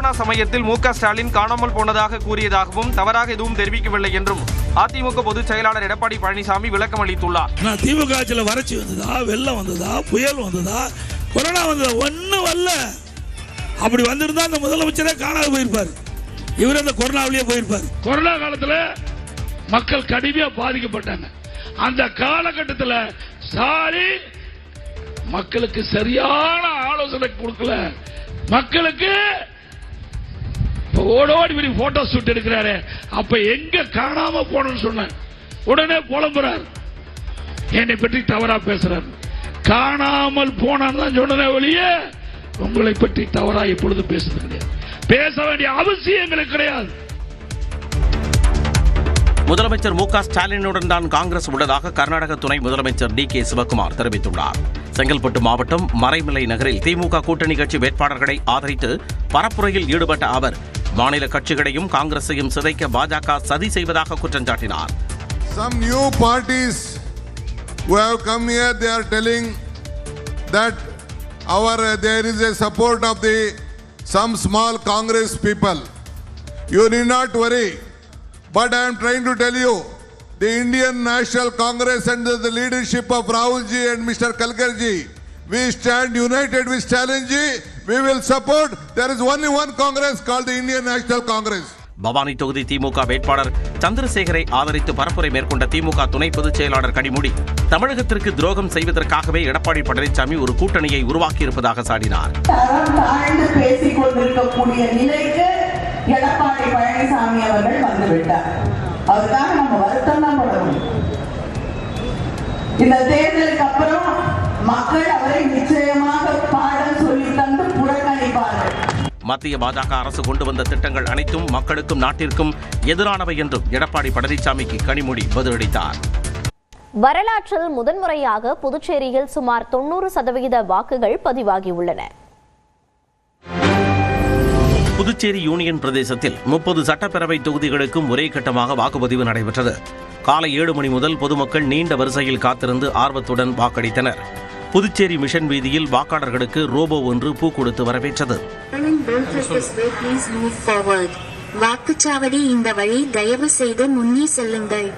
Corona சமயத்தில் மு.க. ஸ்டாலின் காணாமல் போனதாக கூறியதாகவும் தவறாக எதுவும் தெரிவிக்கவில்லை என்றும் அதிமுக பொதுச் செயலாளர் எடப்பாடி பழனிசாமி விளக்கம் அளித்துள்ளார். திமுக ஆட்சியில் வறட்சி வந்ததா, வெள்ளம் வந்ததா, புயல் வந்ததா, கொரோனா வந்ததா? ஒன்னும் வரல. அப்படி வந்திருந்தா அந்த முதலமைச்சரே காணாது போயிருப்பார். இவர் அந்த கொரோனாவிலேயே போயிருப்பார். கொரோனா காலத்தில் மக்கள் கடுமையா பாதிக்கப்பட்டாங்க. அந்த காலகட்டத்தில் ஸ்டாலின் மக்களுக்கு சரியான ஆலோசனை கொடுக்கல. மக்களுக்கு ஓடோடி போட்டோ ஷூட் எடுக்கிறாரு. அப்ப எங்க காணாம போனோம்னு சொன்ன உடனே புலம்புறார், என்னை பற்றி தவறா பேசுறாரு. காணாமல் போனான்னு சொன்னதே ஒழிய உங்களை பற்றி தவறா எப்பொழுது பேசுறது கிடையாது. பேச வேண்டிய அவசியம் எங்களுக்கு கிடையாது. முதலமைச்சர் மு.க. ஸ்டாலினுடன் தான் காங்கிரஸ் உள்ளதாக கர்நாடக துணை முதலமைச்சர் டி.கே. சிவக்குமார் தெரிவித்துள்ளார். செங்கல்பட்டு மாவட்டம் மறைமலை நகரில் திமுக கூட்டணி கட்சி வேட்பாளர்களை ஆதரித்து பரப்புரையில் ஈடுபட்ட அவர் மாநில கட்சிகளையும் காங்கிரஸையும் சிதைக்க பாஜக சதி செய்வதாக குற்றம் சாட்டினார். Some new parties who have come here, they are telling that there is a support of some small Congress people. You need not worry. But I am trying to tell you, the Indian National Congress under the leadership of Rahul ji and Mr. Kalkar ji, we stand united with Stalin ji. We will support. There is only one Congress called the Indian National Congress. Bhavani தொகுதி திமுக வேட்பாளர் சந்திரசேகரை ஆதரித்து பரப்புரை மேற்கொண்ட திமுக துணை பொதுச் செயலாளர் கனிமொழி தமிழகத்திற்கு துரோகம் செய்வதற்காகவே எடப்பாடி பழனிசாமி ஒரு கூட்டணியை உருவாக்கியிருப்பதாக சாடினார். எடப்பாடி பழனிசாமி அவர்கள் வந்துவிட்டார். அதுக்காக நம்ம வருத்தம் தான் படணும். இந்த தேர்தலுக்கு அப்புறம் மக்கள் அவரை நிச்சயமாக பாடம் சொல்லி தந்து புறக்கணிப்பார்கள். மத்திய பாஜக அரசு கொண்டு வந்த திட்டங்கள் அனைத்தும் மக்களுக்கும் நாட்டிற்கும் எதிரானவை என்றும் எடப்பாடி பழனிசாமிக்கு கனிமொழி பதிலளித்தார். வரலாற்றில் முதன்முறையாக புதுச்சேரியில் சுமார் 90% வாக்குகள் பதிவாகியுள்ளன. புதுச்சேரி யூனியன் பிரதேசத்தில் 30 சட்டப்பேரவை தொகுதிகளுக்கும் ஒரே கட்டமாக வாக்குப்பதிவு நடைபெற்றது. காலை 7 மணி முதல் பொதுமக்கள் நீண்ட வரிசையில் காத்திருந்து ஆர்வத்துடன் வாக்களித்தனர். புதுச்சேரி மிஷன் வீதியில் வாக்காளர்களுக்கு ரோபோ ஒன்று பூ கொடுத்து வரவேற்றது. வாக்குச்சாவடி இந்த வழி, தயவு செய்து முன்னே செல்லுங்கள்.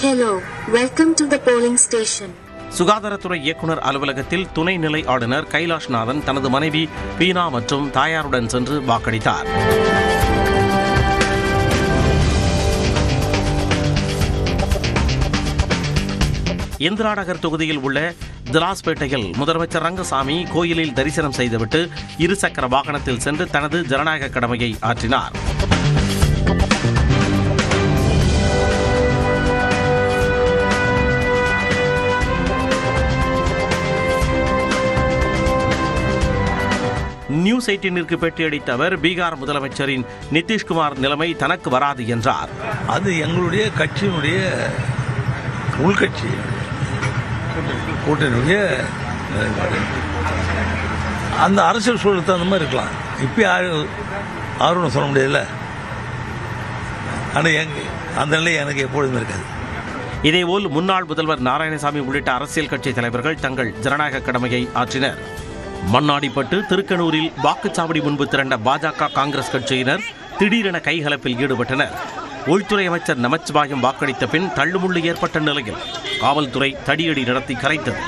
Hello, welcome to the polling station. சுகாதாரத்துறை இயக்குநர் அலுவலகத்தில் துணைநிலை ஆளுநர் கைலாஷ்நாதன் தனது மனைவி பீனா மற்றும் தாயாருடன் சென்று வாக்களித்தார். இந்திரா நகர் தொகுதியில் உள்ள திலாஸ்பேட்டையில் முதலமைச்சர் ரங்கசாமி கோயிலில் தரிசனம் செய்துவிட்டு இருசக்கர வாகனத்தில் சென்று தனது ஜனநாயக கடமையை ஆற்றினார். நியூஸ் 18ற்கு பேட்டியளித்த அவர் பீகார் முதலமைச்சரின் நிதிஷ்குமார் நிலைமை தனக்கு வராது என்றார். அது எங்களுடைய கட்சியினுடைய உள்கட்சி கூட்டணியுடைய அந்த அரசியல் சூழலுக்கு அந்த மாதிரி இருக்கலாம். இப்போ யாரும் சொல்ல முடியல. ஆனால் அந்த நிலை எனக்கு எப்பொழுதுமே இருக்காது. இதேபோல் முன்னாள் முதல்வர் நாராயணசாமி உள்ளிட்ட அரசியல் கட்சி தலைவர்கள் தங்கள் ஜனநாயக கடமையை ஆற்றினர். மண்ணாடிப்பட்டு திருக்கனூரில் வாக்குச்சாவடி முன்பு திரண்ட பாஜக காங்கிரஸ் கட்சியினர் திடீரென கைகலப்பில் ஈடுபட்டனர். உள்துறை அமைச்சர் நமச்சிவாயம் வாக்களித்த பின் தள்ளுமுள்ளு ஏற்பட்ட நிலையில் காவல்துறை தடியடி நடத்தி கரைத்தது.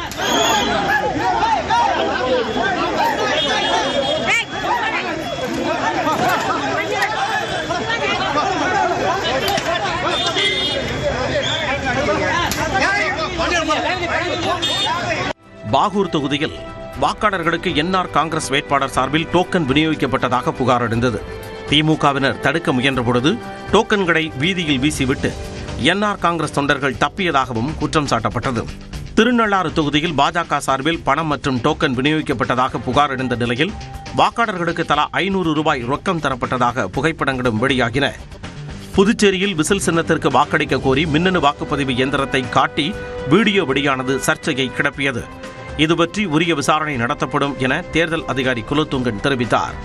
பாகூர் தொகுதியில் வாக்காளர்களுக்கு என்ஆர் காங்கிரஸ் வேட்பாளர் சார்பில் டோக்கன் விநியோகிக்கப்பட்டதாக புகார் எழுந்தது. திமுகவினர் தடுக்க முயன்றபொழுது டோக்கன்களை வீதியில் வீசிவிட்டு என்ஆர் காங்கிரஸ் தொண்டர்கள் தப்பியதாகவும் குற்றம் சாட்டப்பட்டது. திருநள்ளாறு தொகுதியில் பாஜக சார்பில் பணம் மற்றும் டோக்கன் விநியோகிக்கப்பட்டதாக புகார் எழுந்த நிலையில் வாக்காளர்களுக்கு தலா 500 ரூபாய் ரொக்கம் தரப்பட்டதாக புகைப்படங்களும் வெளியாகின. புதுச்சேரியில் விசில் சின்னத்திற்கு வாக்களிக்க கோரி மின்னணு வாக்குப்பதிவு இயந்திரத்தை காட்டி வீடியோ வெளியானது சர்ச்சையை கிளப்பியது. இதுபற்றி உரிய விசாரணை நடத்தப்படும் என தேர்தல் அதிகாரி குலத்துங்கன் தெரிவித்தார்.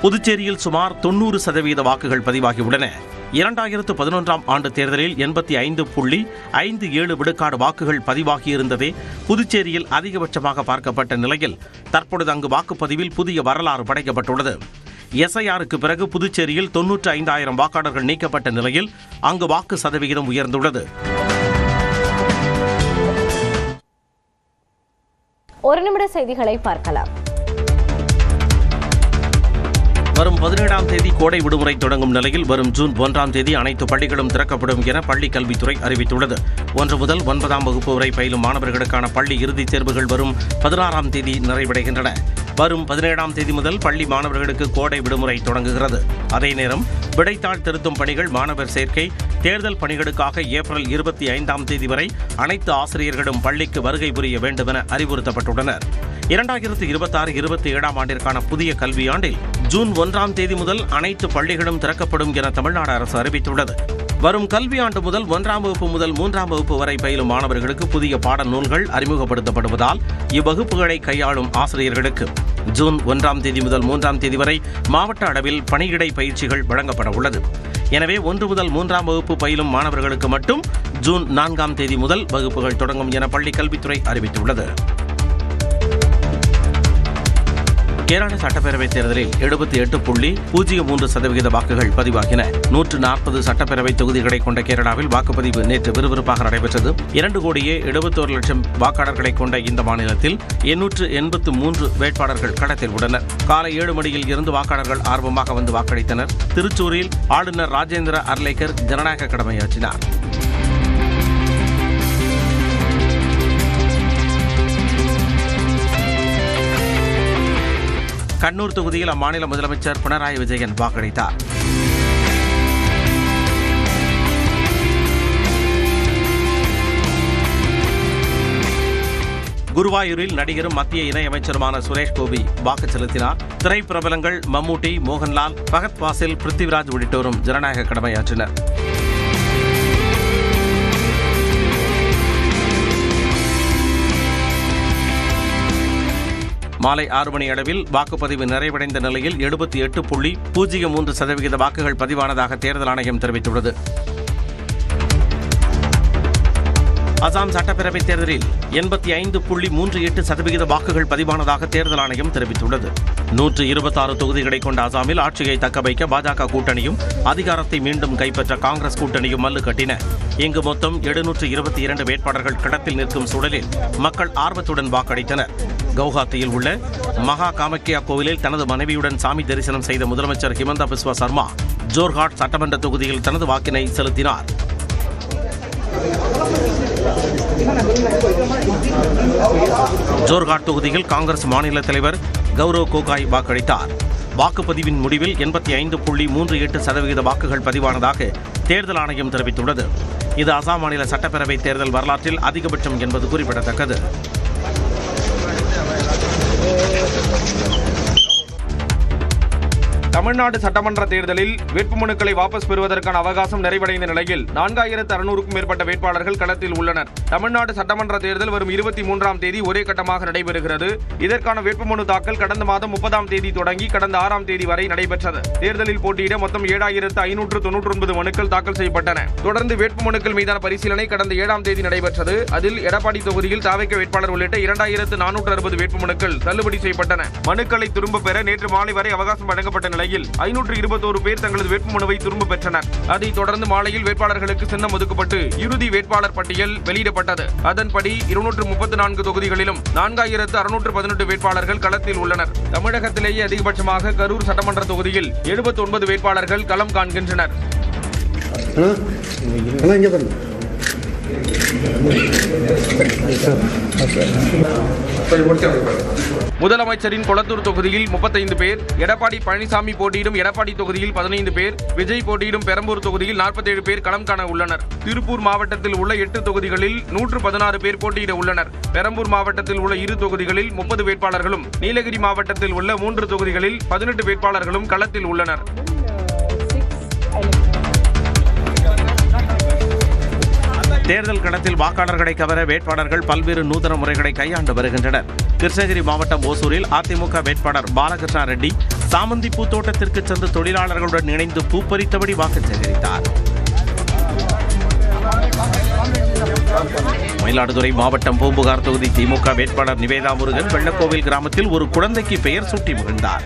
புதுச்சேரியில் சுமார் 90% வாக்குகள் பதிவாகியுள்ளன. 2011ஆம் ஆண்டு தேர்தலில் 85.57 விழுக்காடு வாக்குகள் பதிவாகியிருந்ததே புதுச்சேரியில் அதிகபட்சமாக பார்க்கப்பட்ட நிலையில் தற்பொழுது அங்கு வாக்குப்பதிவில் புதிய வரலாறு படைக்கப்பட்டுள்ளது. எஸ்ஐஆருக்கு பிறகு புதுச்சேரியில் 95,000 வாக்காளர்கள் நீக்கப்பட்ட நிலையில் அங்கு வாக்கு சதவிகிதம் உயர்ந்துள்ளது. ஒரு நிமிட செய்திகளை பார்க்கலாம். வரும் 17ஆம் தேதி கோடை விடுமுறை தொடங்கும் நிலையில் வரும் ஜூன் 1ஆம் தேதி அனைத்து பள்ளிகளும் திறக்கப்படும் என பள்ளிக் கல்வித்துறை அறிவித்துள்ளது. 1 முதல் 9ஆம் வகுப்பு வரை பயிலும் மாணவர்களுக்கான பள்ளி இறுதித் தேர்வுகள் வரும் 16ஆம் தேதி நிறைவடைகின்றன. வரும் 17ஆம் தேதி முதல் பள்ளி மாணவர்களுக்கு கோடை விடுமுறை தொடங்குகிறது. அதே நேரம் விடைத்தாள் திருத்தும் பணிகள், மாணவர் சேர்க்கை, தேர்தல் பணிகளுக்காக ஏப்ரல் 25ஆம் தேதி வரை அனைத்து ஆசிரியர்களும் பள்ளிக்கு வருகை புரிய வேண்டும் என அறிவுறுத்தப்பட்டுள்ளனர். 2026-27ஆம் ஆண்டிற்கான புதிய கல்வியாண்டில் ஜூன் 1ஆம் தேதி முதல் அனைத்து பள்ளிகளும் திறக்கப்படும் என தமிழ்நாடு அரசு அறிவித்துள்ளது. வரும் கல்வியாண்டு முதல் 1ஆம் வகுப்பு முதல் 3ஆம் வகுப்பு வரை பயிலும் மாணவர்களுக்கு புதிய பாட நூல்கள் அறிமுகப்படுத்தப்படுவதால் இவ்வகுப்புகளை கையாளும் ஆசிரியர்களுக்கு ஜூன் 1ஆம் தேதி முதல் 3ஆம் தேதி வரை மாவட்ட அளவில் பணியிடை பயிற்சிகள் வழங்கப்பட உள்ளது. எனவே 1 முதல் 3ஆம் வகுப்பு பயிலும் மாணவர்களுக்கு மட்டும் ஜூன் 4ஆம் தேதி முதல் வகுப்புகள் தொடங்கும் என பள்ளிக் கல்வித்துறை அறிவித்துள்ளது. கேரள சட்டப்பேரவைத் தேர்தலில் 78.03% வாக்குகள் பதிவாகின. 140 சட்டப்பேரவை தொகுதிகளை கொண்ட கேரளாவில் வாக்குப்பதிவு நேற்று விறுவிறுப்பாக நடைபெற்றது. 2,71,00,000 வாக்காளர்களை கொண்ட இந்த மாநிலத்தில் 883 வேட்பாளர்கள் களத்தில் உள்ளனர். காலை 7 மணியில் இருந்து வாக்காளர்கள் ஆர்வமாக வந்து வாக்களித்தனர். திருச்சூரில் ஆளுநர் ராஜேந்திர அர்லேக்கர் ஜனநாயக கடமையாற்றினார். கண்ணூர் தொகுதியில் அம்மாநில முதலமைச்சர் பினராயி விஜயன் வாக்களித்தார். குருவாயூரில் நடிகரும் மத்திய இணையமைச்சருமான சுரேஷ் கோபி வாக்கு செலுத்தினார். திரைப்பிரபலங்கள் மம்முட்டி, மோகன்லால், பகத் பாசில், பிருத்திவிராஜ் உள்ளிட்டோரும் ஜனநாயக கடமையாற்றினர். மாலை 6 மணி அளவில் வாக்குப்பதிவு நிறைவடைந்த நிலையில் 78.03% வாக்குகள் பதிவானதாக தேர்தல் ஆணையம் தெரிவித்துள்ளது. அசாம் சட்டப்பேரவைத் தேர்தலில் 85.38% வாக்குகள் பதிவானதாக தேர்தல் ஆணையம் தெரிவித்துள்ளது. 126 தொகுதிகளை கொண்ட அசாமில் ஆட்சியை தக்கவைக்க பாஜக கூட்டணியும் அதிகாரத்தை மீண்டும் கைப்பற்ற காங்கிரஸ் கூட்டணியும் மல்லு கட்டின. இங்கு மொத்தம் 722 வேட்பாளர்கள் களத்தில் நிற்கும் சூழலில் மக்கள் ஆர்வத்துடன் வாக்களித்தனர். கவுஹாத்தியில் உள்ள மகா காமக்கியா கோவிலில் தனது மனைவியுடன் சாமி தரிசனம் செய்த முதலமைச்சர் ஹிமந்தா பிஸ்வா சர்மா ஜோர்ஹாட் சட்டமன்ற தொகுதியில் தனது வாக்கினை செலுத்தினார். ஜோர்ஹாட் தொகுதியில் காங்கிரஸ் மாநில தலைவர் கௌரவ் கோகாய் வாக்களித்தார். வாக்குப்பதிவின் முடிவில் 85.38% வாக்குகள் பதிவானதாக தேர்தல் ஆணையம் தெரிவித்துள்ளது. இது அசாம் மாநில சட்டப்பேரவை தேர்தல் வரலாற்றில் அதிகபட்சம் என்பது குறிப்பிடத்தக்கது. தமிழ்நாடு சட்டமன்ற தேர்தலில் வேட்புமனுக்களை வாபஸ் பெறுவதற்கான அவகாசம் நிறைவடைந்த நிலையில் 4600க்கும் மேற்பட்ட வேட்பாளர்கள் களத்தில் உள்ளனர். தமிழ்நாடு சட்டமன்ற தேர்தல் வரும் 23ஆம் தேதி ஒரே கட்டமாக நடைபெறுகிறது. இதற்கான வேட்புமனு தாக்கல் கடந்த மாதம் 30ஆம் தேதி தொடங்கி கடந்த 6ஆம் தேதி வரை நடைபெற்றது. தேர்தலில் போட்டியிட மொத்தம் 7599 மனுக்கள் தாக்கல் செய்யப்பட்டன. தொடர்ந்து வேட்புமனுக்கள் மீதான பரிசீலனை கடந்த 7ஆம் தேதி நடைபெற்றது. அதில் எடப்பாடி தொகுதியில் தாவேக வேட்பாளர் உள்ளிட்ட 2460 வேட்புமனுக்கள் தள்ளுபடி செய்யப்பட்டன. மனுக்களை திரும்ப பெற நேற்று மாலை வரை அவகாசம் வழங்கப்பட்ட நிலையில் 521 பேர் தங்களது வேட்புமனுவை திரும்ப பெற்றனர். அதைத் தொடர்ந்து மாலையில் வேட்பாளர்களுக்கு சின்னம் ஒதுக்கப்பட்டு இறுதி வேட்பாளர் பட்டியல் வெளியிடப்பட்டது. அதன்படி 234 தொகுதிகளிலும் 4618 வேட்பாளர்கள் களத்தில் உள்ளனர். தமிழகத்திலேயே அதிகபட்சமாக கரூர் சட்டமன்ற தொகுதியில் 79 வேட்பாளர்கள் களம் காண்கின்றனர். முதலமைச்சரின் கொளத்தூர் தொகுதியில் 35 பேர், எடப்பாடி பழனிசாமி போட்டியிடும் எடப்பாடி தொகுதியில் 15 பேர், விஜய் போட்டியிடும் பெரம்பூர் தொகுதியில் 47 பேர் களம் காண உள்ளனர். திருப்பூர் மாவட்டத்தில் உள்ள 8 தொகுதிகளில் 116 பேர் போட்டியிட உள்ளனர். பெரம்பூர் மாவட்டத்தில் உள்ள 2 தொகுதிகளில் 30 வேட்பாளர்களும், நீலகிரி மாவட்டத்தில் உள்ள 3 தொகுதிகளில் 18 வேட்பாளர்களும் களத்தில் உள்ளனர். தேர்தல் களத்தில் வாக்காளர்களை கவர வேட்பாளர்கள் பல்வேறு நூதன முறைகளை கையாண்டு வருகின்றனர். கிருஷ்ணகிரி மாவட்டம் ஓசூரில் அதிமுக வேட்பாளர் பாலகிருஷ்ணா ரெட்டி சாமந்தி பூத்தோட்டத்திற்கு சென்று தொழிலாளர்களுடன் இணைந்து பூப்பறித்தபடி வாக்கு சேகரித்தார். மயிலாடுதுறை மாவட்டம் பூம்புகார் தொகுதி திமுக வேட்பாளர் நிவேதா முருகன் வெள்ளக்கோவில் கிராமத்தில் ஒரு குழந்தைக்கு பெயர் சூட்டி மகிழ்ந்தார்.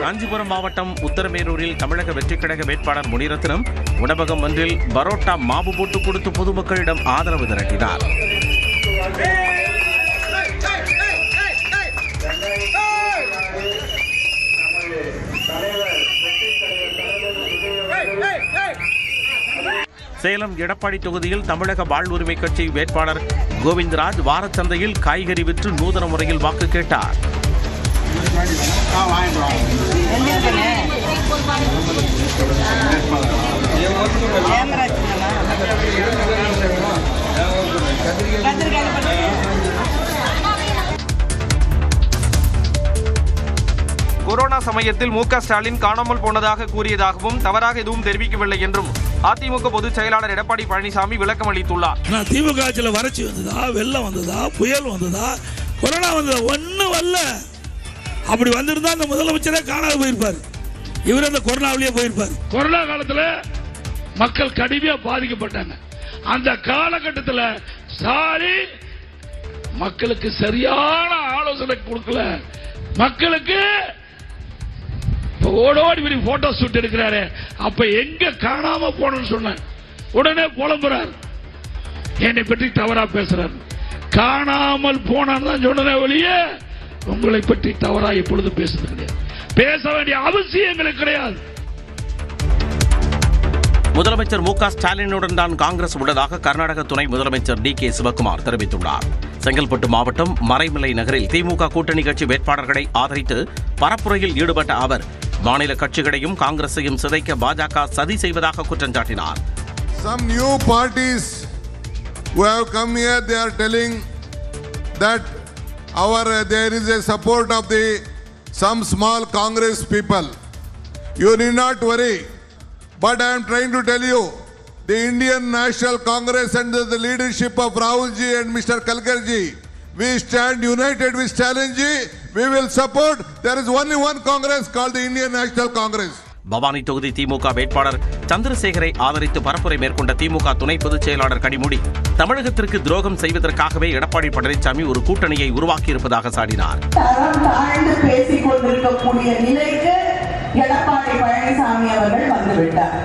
காஞ்சிபுரம் மாவட்டம் உத்தரமேரூரில் தமிழக வெற்றிக் கழக வேட்பாளர் முனிரத்னம் உணவகம் ஒன்றில் பரோட்டா மாவு போட்டு கொடுத்து பொதுமக்களிடம் ஆதரவு திரட்டினார். சேலம் எடப்பாடி தொகுதியில் தமிழக வாழ்வுரிமை கட்சி வேட்பாளர் கோவிந்தராஜ் வாரச்சந்தையில் காய்கறி விற்று நூதன முறையில் வாக்கு கேட்டார். கொரோனா சமயத்தில் மு க ஸ்டாலின் காணாமல் போனதாக கூறியதாகவும் தவறாக எதுவும் தெரிவிக்கவில்லை என்றும் அதிமுக பொதுச் செயலாளர் எடப்பாடி பழனிசாமி விளக்கம் அளித்துள்ளார். திமுக ஆட்சியில் வறட்சி வந்ததா, வெள்ளம் வந்ததா, புயல் வந்ததா, கொரோனா வந்ததா, ஒன்னும் வரல. அப்படி வந்திருந்தா அந்த முதலமைச்சரே காணாத போயிருப்பார். இவர் அந்த கொரோனாவிலேயே போயிருப்பார். கொரோனா காலத்தில் மக்கள் கடுமையா பாதிக்கப்பட்டாங்க. அந்த காலகட்டத்தில் ஸ்டாலின் மக்களுக்கு சரியான ஆலோசனை கொடுக்கல. மக்களுக்கு ஓடோடி போட்டோ ஷூட் எடுக்கிறாரு. அப்ப எங்க காணாம போனோம்னு சொன்ன உடனே புலம்புறார். என்னை பற்றி தவறா பேசுறார். காணாமல் போனான்னு தான் சொன்னதே ஒழிய உங்களை பற்றி தவறா எப்பொழுது பேசுறது கிடையாது. பேச வேண்டிய அவசியங்கள் கிடையாது. முதலமைச்சர் மு க ஸ்டாலினுடன் தான் காங்கிரஸ் உள்ளதாக கர்நாடக துணை முதலமைச்சர் டி கே சிவக்குமார் தெரிவித்துள்ளார். செங்கல்பட்டு மாவட்டம் மறைமலை நகரில் திமுக கூட்டணி கட்சி வேட்பாளர்களை ஆதரித்து பரப்புரையில் ஈடுபட்ட அவர் மாநில கட்சிகளையும் காங்கிரஸையும் சிதைக்க பாஜக சதி செய்வதாக குற்றம் சாட்டினார். Some new parties who have come here, they are telling that there is a support of some small Congress people. You need not worry. But I am trying to tell you, the Indian National Congress under the leadership of Rahul ji and Mr. Kalkar ji, we stand united with Stalin ji. We will support. There is only one Congress called the Indian National Congress. Bhavani தொகுதி திமுக வேட்பாளர் சந்திரசேகரை ஆதரித்து பரப்புரை மேற்கொண்ட திமுக துணை பொதுச் செயலாளர் கனிமொழி தமிழகத்திற்கு துரோகம் செய்வதற்காகவே எடப்பாடி பழனிசாமி ஒரு கூட்டணியை உருவாக்கியிருப்பதாக சாடினார். தரம் தாழ்ந்து பேசிக் கொண்டிருக்கக்கூடிய நிலைக்கு எடப்பாடி பழனிசாமி அவர்கள் வந்துவிட்டார்.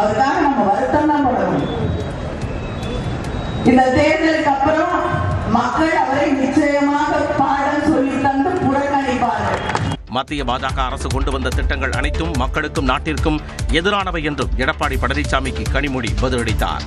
அதுக்காக நம்ம வருத்தம் தான் படணும். இந்த தேர்தலுக்கு அப்புறம் மக்கள் அவரை நிச்சயமாக பாடம் சொல்லி தந்து புறக்கணிப்பார்கள். மத்திய பாஜக அரசு கொண்டு வந்த திட்டங்கள் அனைத்தும் மக்களுக்கும் நாட்டிற்கும் எதிரானவை என்றும் எடப்பாடி பழனிசாமிக்கு கனிமொழி பதிலளித்தார்.